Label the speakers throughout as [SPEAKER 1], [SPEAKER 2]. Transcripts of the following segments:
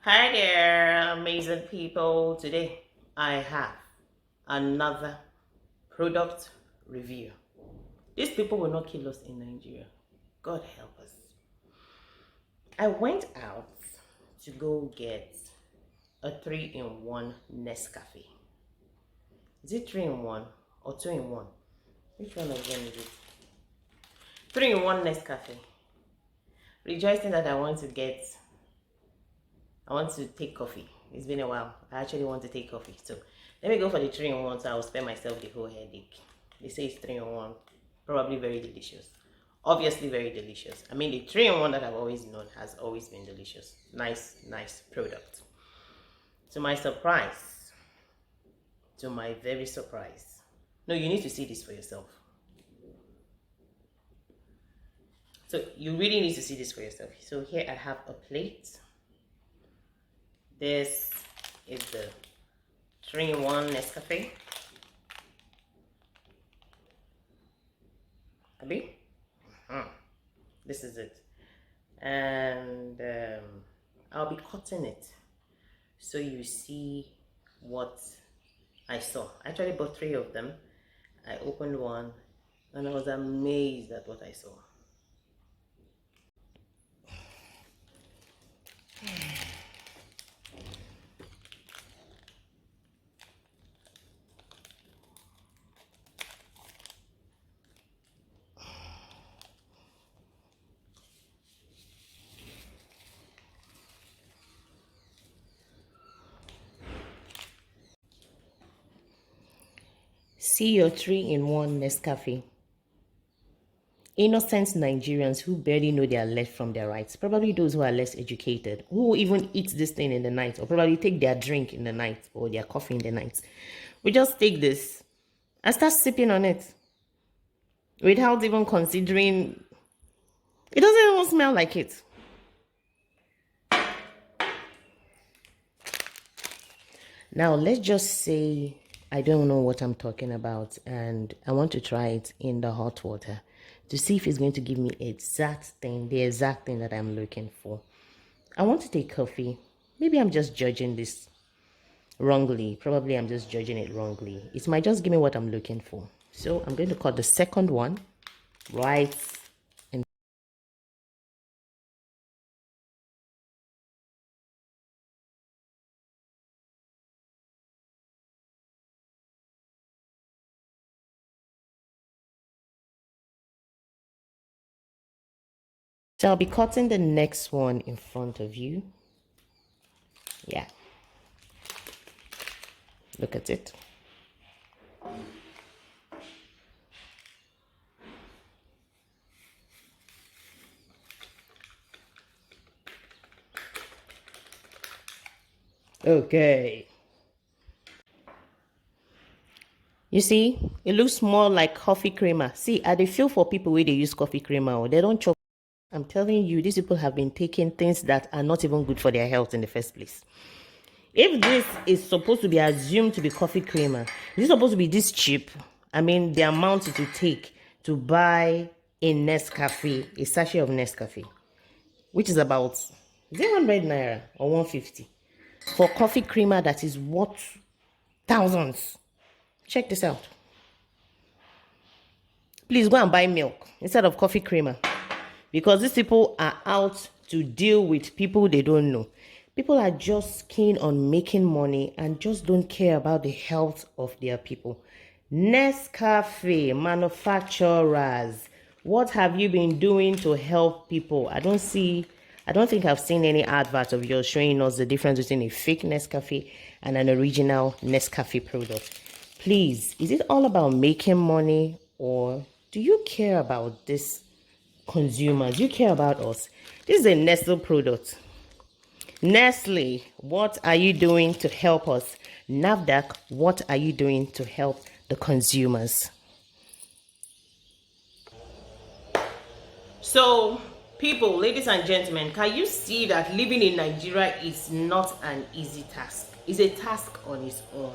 [SPEAKER 1] Hi there, amazing people. Today I have another product review. These people will not kill us in Nigeria. God help us. I went out to go get a 3-in-1 Nescafe. Is it 3-in-1 or 2-in-1? Which one of them is it? 3-in-1 Nescafe. Rejoicing that I want to take coffee. It's been a while. I actually want to take coffee. So let me go for the 3-in-1 so I'll spare myself the whole headache. They say it's 3-in-1. Probably very delicious. Obviously very delicious. I mean, the 3-in-1 that I've always known has always been delicious. Nice product. To my surprise, to my very surprise. No, you need to see this for yourself. So you really need to see this for yourself. So here I have a plate. This is the 3-in-1 Nescafe. Abi? This is it. And I'll be cutting it so you see what I saw. I actually bought 3 of them. I opened one and I was amazed at what I saw. See your 3-in-1 Nescafe. Innocent Nigerians who barely know their left from their right, probably those who are less educated, who even eat this thing in the night or probably take their drink in the night or their coffee in the night. We just take this and start sipping on it without even considering. It doesn't even smell like it. Now, let's just say I don't know what I'm talking about and I want to try it in the hot water to see if it's going to give me the exact thing that I'm looking for. I want to take coffee. Maybe I'm just judging this wrongly. Probably I'm just judging it wrongly. It might just give me what I'm looking for. So I'm going to cut the second one right in. So I'll be cutting the next one in front of you. Yeah. Look at it. Okay. You see, it looks more like coffee creamer. See, I feel for people where they use coffee creamer or they don't chop. I'm telling you, these people have been taking things that are not even good for their health in the first place. If this is supposed to be assumed to be coffee creamer, is it supposed to be this cheap? I mean, the amount it will take to buy a Nescafe, a sachet of Nescafe, which is about, is it 100 naira or 150? For coffee creamer that is worth thousands. Check this out. Please go and buy milk instead of coffee creamer. Because these people are out to deal with people they don't know. People are just keen on making money and just don't care about the health of their people. Nescafe manufacturers, what have you been doing to help people? I don't think I've seen any advert of yours showing us the difference between a fake Nescafe and an original Nescafe product. Please, is it all about making money or do you care about this? Consumers, you care about us. This is a Nestle product. Nestle, what are you doing to help us? NAFDAC, what are you doing to help the consumers? So, people, ladies and gentlemen, can you see that living in Nigeria is not an easy task? It's a task on its own.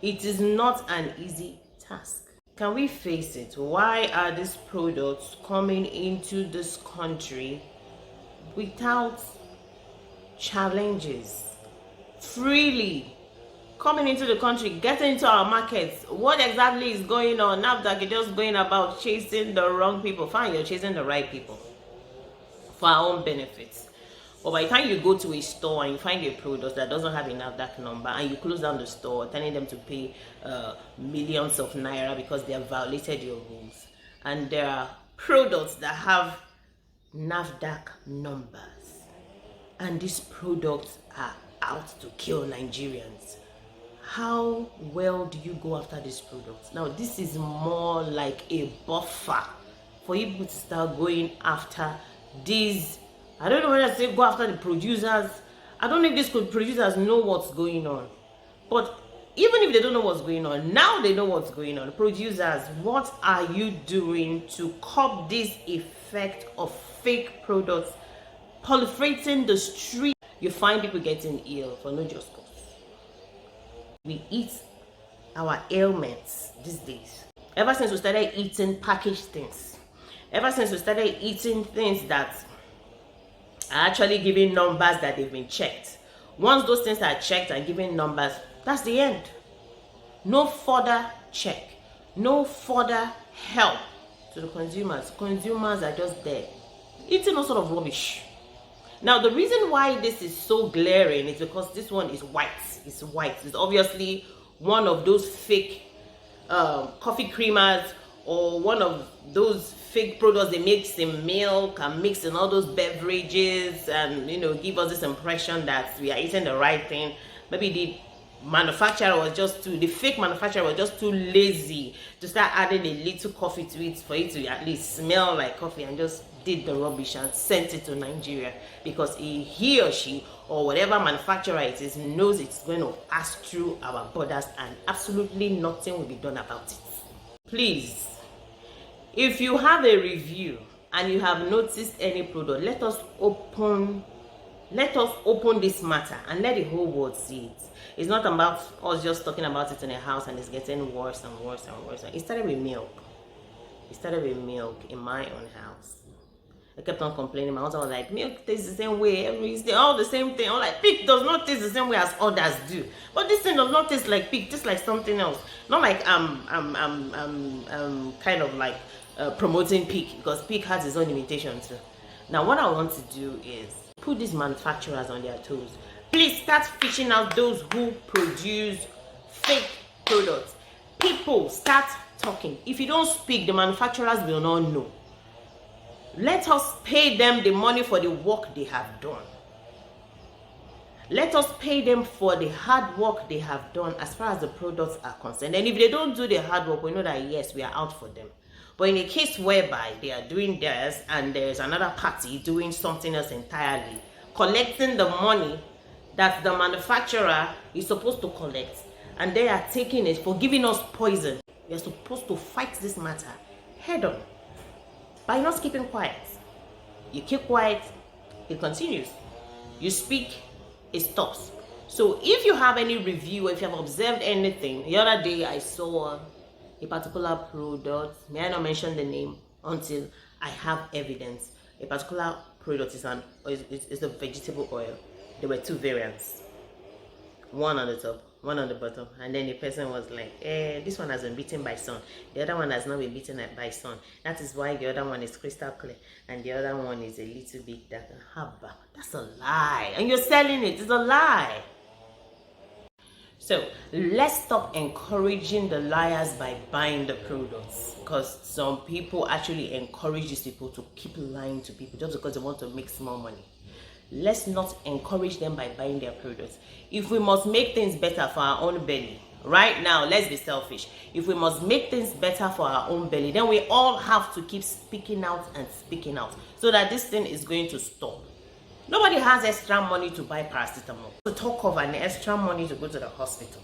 [SPEAKER 1] It is not an easy task. Can we face it? Why are these products coming into this country without challenges freely coming into the country, getting into our markets. What exactly is going on? NAFDAC is just going about chasing the wrong people. Fine, you're chasing the right people for our own benefits. But by the time you go to a store and you find a product that doesn't have a NAFDAC number and you close down the store, telling them to pay millions of naira because they have violated your rules, and there are products that have NAFDAC numbers, and these products are out to kill Nigerians, how well do you go after these products? Now, this is more like a buffer for you to start going after these. I don't know whether to say go after the producers. I don't know if these producers know what's going on. But even if they don't know what's going on, now they know what's going on. Producers, what are you doing to curb this effect of fake products proliferating the street? You find people getting ill for no just cause. We eat our ailments these days. Ever since we started eating packaged things, ever since we started eating things that are actually giving numbers that they've been checked. Once those things are checked and given numbers, that's the end. No further check, no further help to the consumers. Consumers are just there, eating all sort of rubbish. Now, the reason why this is so glaring is because this one is white. It's white. It's obviously one of those fake coffee creamers, or one of those fake products they mix in milk and mix in all those beverages, and give us this impression that we are eating the right thing. Maybe the fake manufacturer was just too lazy to start adding a little coffee to it for it to at least smell like coffee, and just did the rubbish and sent it to Nigeria because he or she or whatever manufacturer it is knows it's going to pass through our borders and absolutely nothing will be done about it. Please, if you have a review and you have noticed any product, let us open this matter and let the whole world see it. It's not about us just talking about it in a house and it's getting worse and worse and worse. It started with milk. It started with milk in my own house. I kept on complaining. My husband was like, milk tastes the same way. It's all the same thing. I'm like, pig does not taste the same way as others do. But this thing does not taste like pig, just like something else. Not like I'm kind of like promoting pig, because pig has its own limitations too. Now, what I want to do is put these manufacturers on their toes. Please start fishing out those who produce fake products. People, start talking. If you don't speak, the manufacturers will not know. Let us pay them the money for the work they have done. Let us pay them for the hard work they have done as far as the products are concerned. And if they don't do the hard work, we know that yes, we are out for them. But in a case whereby they are doing theirs and there's another party doing something else entirely, collecting the money that the manufacturer is supposed to collect, and they are taking it for giving us poison, we are supposed to fight this matter head on. By not keeping quiet. You keep quiet, it continues. You speak, it stops. So if you have any review, or if you have observed anything, the other day I saw a particular product, may I not mention the name until I have evidence. A particular product is a vegetable oil. There were two variants. One on the top, one on the bottom, and then the person was like, this one has been beaten by sun, the other one has not been beaten by sun, that is why the other one is crystal clear and the other one is a little bit darker. Haba, that's a lie, and you're selling it. It's a lie. So let's stop encouraging the liars by buying the products, because some people actually encourage these people to keep lying to people just because they want to make small money. Let's not encourage them by buying their products. If we must make things better for our own belly, right now, let's be selfish. If we must make things better for our own belly, then we all have to keep speaking out and speaking out so that this thing is going to stop. Nobody has extra money to buy paracetamol. To talk of an extra money to go to the hospital.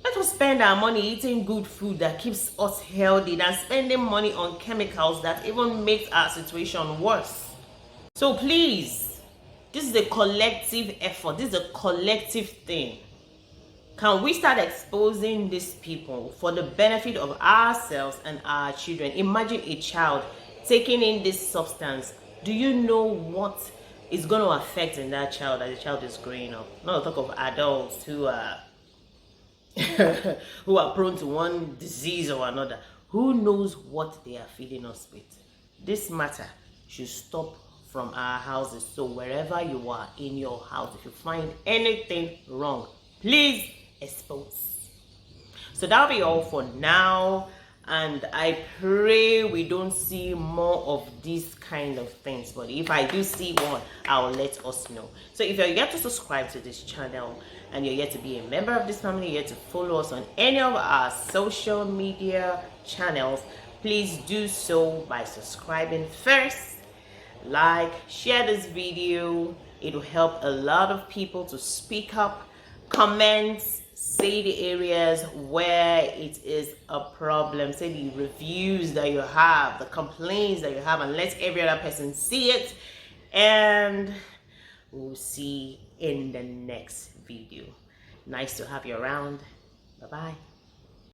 [SPEAKER 1] Let us spend our money eating good food that keeps us healthy than spending money on chemicals that even makes our situation worse. So please, this is a collective effort. This is a collective thing. Can we start exposing these people for the benefit of ourselves and our children? Imagine a child taking in this substance. Do you know what it's going to affect in that child as the child is growing up. Not to talk of adults who are who are prone to one disease or another. Who knows what they are feeding us with? This matter should stop from our houses. So wherever you are in your house, if you find anything wrong, please expose. So that'll be all for now, and I pray we don't see more of these kind of things, but if I do see one, I'll let us know. So if you're yet to subscribe to this channel and you're yet to be a member of this family, you're yet to follow us on any of our social media channels, please do so by subscribing first. Like, share this video. It will help a lot of people to speak up, comment, say the areas where it is a problem, say the reviews that you have, the complaints that you have, and let every other person see it. And we'll see in the next video. Nice to have you around. Bye bye.